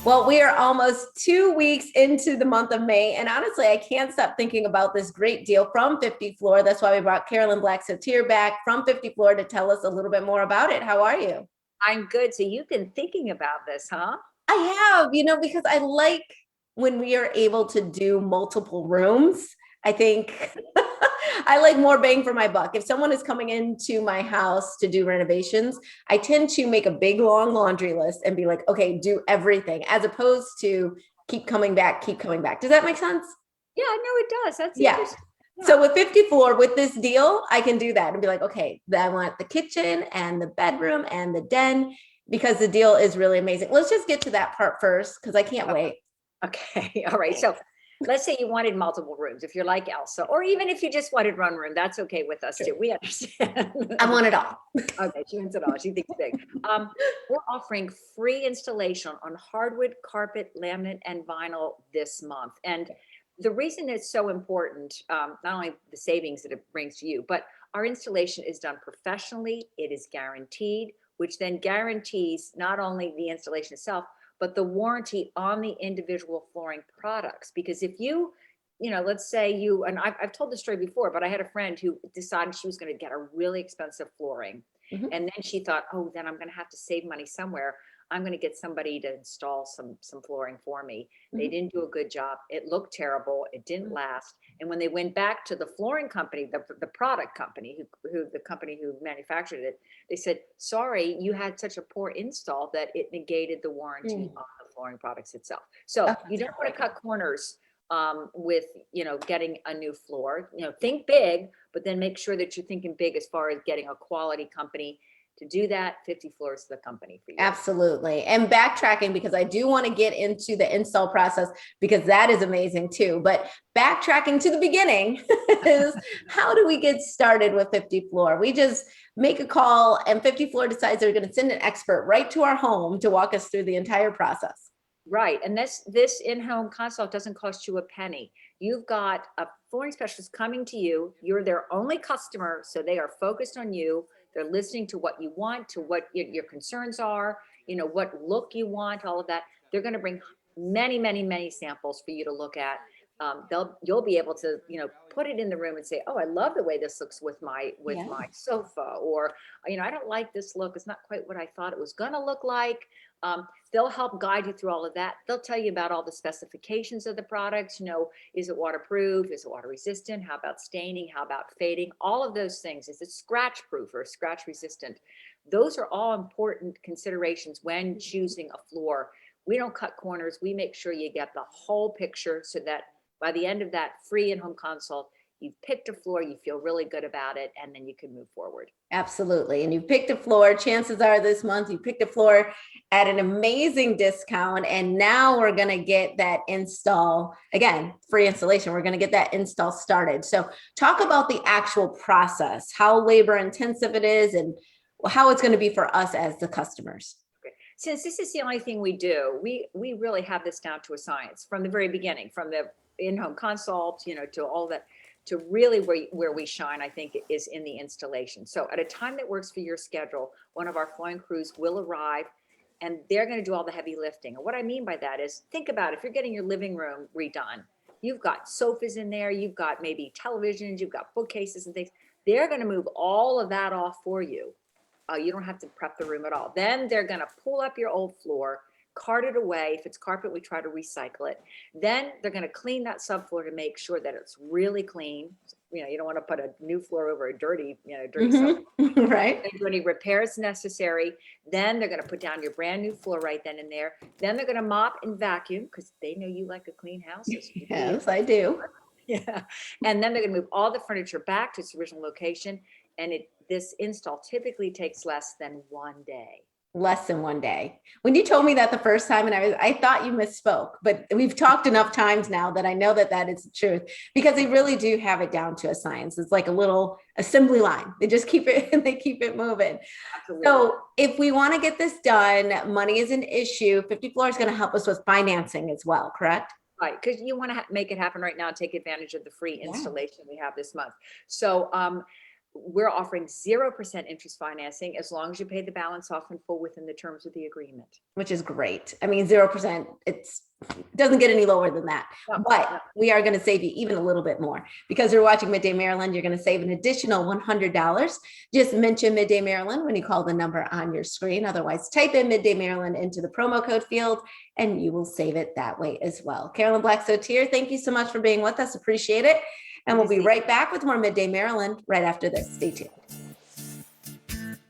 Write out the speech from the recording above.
Well, we are almost 2 weeks into the month of May. And honestly, I can't stop thinking about this great deal from 50 Floor. That's why we brought Carolyn Black-Sotier back from 50 Floor to tell us a little bit more about it. How are you? I'm good. So you've been thinking about this, huh? I have, because I like when we are able to do multiple rooms. I think I like more bang for my buck. If someone is coming into my house to do renovations, I tend to make a big long laundry list and be like, okay, do everything, as opposed to keep coming back, keep coming back. Does that make sense? Yeah, no, it does. That's Yeah. interesting. So Yeah. with 50 Floor, with this deal, I can do that and be like, okay, I want the kitchen and the bedroom and the den because the deal is really amazing. Let's just get to that part first because I can't wait. Okay. All right. So let's say you wanted multiple rooms, if you're like Elsa, or even if you just wanted one room, that's okay with us True. too. We understand. I want it all. Okay, she wants it all. She thinks big. We're offering free installation on hardwood, carpet, laminate, and vinyl this month. And the reason it's so important, not only the savings that it brings to you, but our installation is done professionally. It is guaranteed, which then guarantees not only the installation itself, but the warranty on the individual flooring products. Because if let's say and I've told this story before, but I had a friend who decided she was going to get a really expensive flooring. Mhm. And then she thought, oh, then I'm going to have to save money somewhere. I'm going to get somebody to install some flooring for me. They Mhm. didn't do a good job. It looked terrible. It didn't last. And when they went back to the flooring company, the product company, the company who manufactured it, they said, sorry, you had such a poor install that it negated the warranty Mm. on the flooring products itself. So Oh, you that's don't want to heartbreaking. cut corners with getting a new floor. Think big, but then make sure that you're thinking big as far as getting a quality company to do that. 50 Floors is the company for you. Absolutely. And backtracking, because I do want to get into the install process because that is amazing too. But backtracking to the beginning is how do we get started with 50 Floor? We just make a call and 50 Floor decides they're going to send an expert right to our home to walk us through the entire process. Right. And this in-home consult doesn't cost you a penny. You've got a flooring specialist coming to you. You're their only customer, so they are focused on you. They're listening to what you want, to what your concerns are, what look you want, all of that. They're going to bring many, many, many samples for you to look at. You'll be able to, put it in the room and say, oh, I love the way this looks with my Yeah. sofa, or, I don't like this look. It's not quite what I thought it was going to look like. They'll help guide you through all of that. They'll tell you about all the specifications of the products. Is it waterproof? Is it water resistant? How about staining? How about fading? All of those things. Is it scratch proof or scratch resistant? Those are all important considerations when choosing a floor. We don't cut corners. We make sure you get the whole picture so that by the end of that free in-home consult, you've picked a floor, you feel really good about it, and then you can move forward. Absolutely. And you picked a floor. Chances are this month you picked a floor at an amazing discount. And now we're going to get that install again, free installation. We're going to get that install started. So talk about the actual process, how labor intensive it is and how it's going to be for us as the customers. Okay. Since this is the only thing we do, we really have this down to a science from the very beginning, from the in-home consult, to all that, to really where we shine, I think, is in the installation. So at a time that works for your schedule, one of our flowing crews will arrive and they're going to do all the heavy lifting. And what I mean by that is, think about if you're getting your living room redone, you've got sofas in there, you've got maybe televisions, you've got bookcases and things. They're going to move all of that off for you. You don't have to prep the room at all. Then they're going to pull up your old floor, cart it away. If it's carpet, we try to recycle it. Then they're going to clean that subfloor to make sure that it's really clean. You don't want to put a new floor over a dirty subfloor. Right. Do any repairs necessary. Then they're going to put down your brand new floor right then and there. Then they're going to mop and vacuum because they know you like a clean house. Yes, I do. Yeah. And then they're going to move all the furniture back to its original location. And this install typically takes less than 1 day. Less than 1 day. When you told me that the first time, and I thought you misspoke, but we've talked enough times now that I know that that is the truth because they really do have it down to a science. It's like a little assembly line. They just keep it and they keep it moving. Absolutely. So if we want to get this done, money is an issue. 50 Floor is going to help us with financing as well, correct? Right, because you want to make it happen right now and take advantage of the free Yeah. installation we have this month. So we're offering 0% interest financing as long as you pay the balance off in full within the terms of the agreement. Which is great. I mean, 0%, it doesn't get any lower than that, No, but no. we are going to save you even a little bit more because you're watching Midday Maryland. You're going to save an additional $100. Just mention Midday Maryland when you call the number on your screen. Otherwise, type in Midday Maryland into the promo code field and you will save it that way as well. Carolyn Black-Sotier, thank you so much for being with us. Appreciate it. And we'll be right back with more Midday Maryland right after this. Stay tuned.